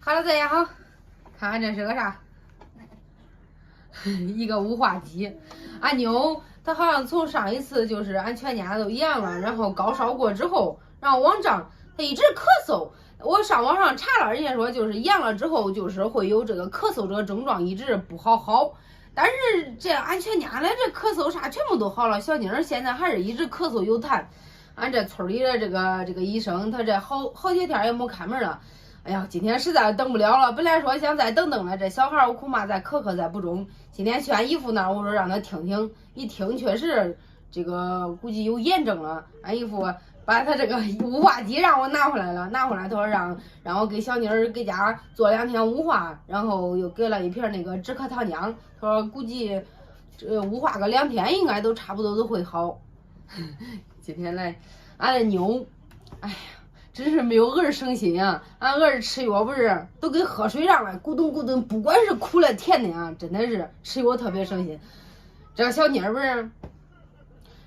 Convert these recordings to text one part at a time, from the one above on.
好了，大家好，看看这是个啥？一个雾化机。俺妞她好像从上一次就是俺全家都阳了，然后高烧过之后，然后往胀，她一直咳嗽。我上网上查了，人家说就是阳了之后就是会有这个咳嗽这个症状一直不好。但是这俺全家的这咳嗽啥全部都好了，小妮儿现在还是一直咳嗽有痰。俺这村里的这个医生，他这好几天也没开门了。哎呀，今天实在等不了了。本来说想再等等了，这小孩我恐怕再咳再不中。今天去俺姨夫那儿，我说让他听听，一听确实这个估计有炎症了。俺姨夫把他这个雾化机让我拿回来了，拿回来他说让我给小妮儿给家做2天雾化，然后又给了一瓶那个止咳糖浆。他说估计这雾化个2天应该都差不多都会好。今天来俺的妞，哎呀。真是没有儿省心啊！俺儿吃药不是都跟喝水上了，咕咚咕咚，不管是苦的甜的啊，真的是吃药特别省心。这个小妮儿不是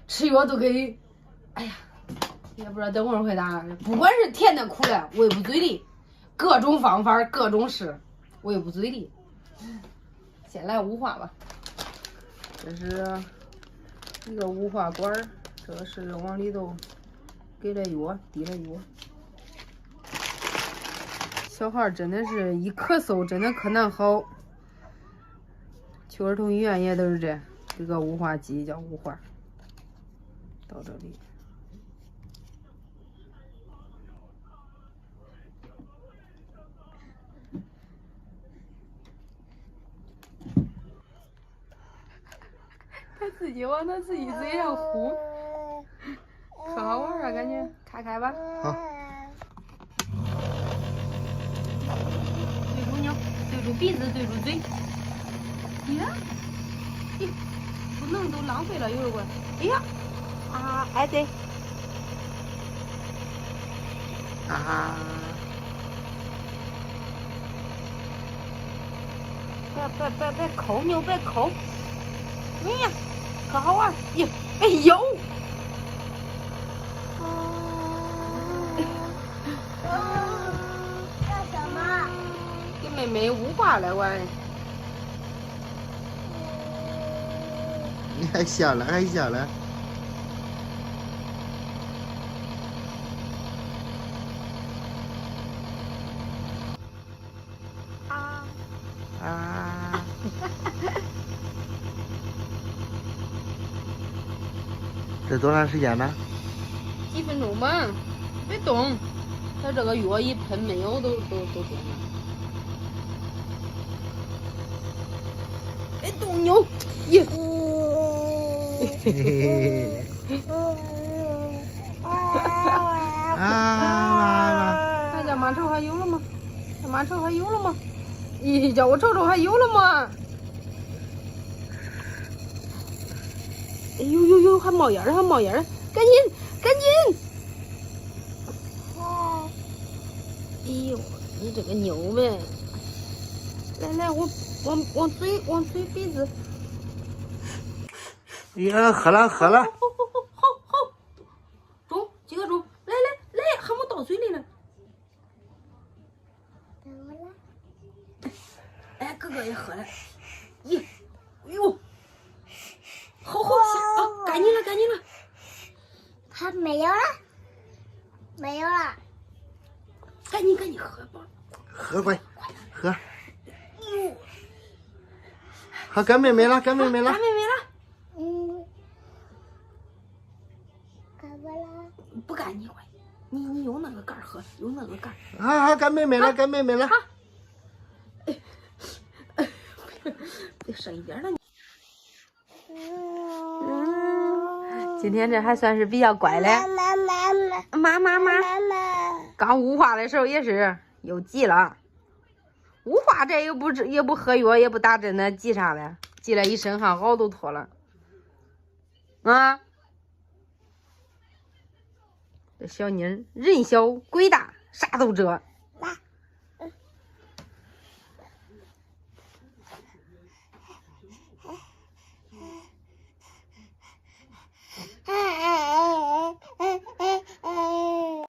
吃药都给，哎呀，也不知道等会儿会咋，不管是甜的苦的，喂不嘴里，各种方法各种试，喂不嘴里。先来雾化吧，这是一个雾化管，这个是往里头给了药，滴了药。小孩真的是一咳嗽，真的可难好。去儿童医院也都是这个雾化机叫雾化，到这里。他自己往他自己嘴上呼，可好玩了，感觉开吧。好。对住鸟，对住鼻子，对住嘴。呀，咦，不能都浪费了，有个。哎呀，啊，哎对。啊。别抠牛，别抠。哎呀，可好玩！哟，哎呦。干什么？给妹妹雾化来玩。你还小了，还小了。啊！这多长时间呢？几分钟吧，别动。他这个药一喷没有都动了。别动牛！耶！嘿嘿嘿。啊！看叫马超还有了吗？叫马超还有了吗？咦，叫我瞅瞅还有了吗？哎呦，还冒烟了，还冒烟了！赶紧！哎呦，你这个牛呗！来，我往嘴鼻子。呀，喝了。好，中几个中，来，还没到嘴里呢。怎么了？哎，哥哥也喝了。咦，哎呦，好下啊！赶紧了。它没有了，没有了。赶紧喝吧。喝快，喝。好，干妹妹了。干妹妹了。干不了。不干你乖，你用那个盖喝，用那个盖。好，干妹妹了。好。别深一点了你。今天这还算是比较乖嘞。妈。刚雾化的时候也是又急了。雾化这也不喝药，也不打针的，急啥嘞？急了一身汗，袄都脱了。啊！这小妮儿人小鬼大，啥都遮。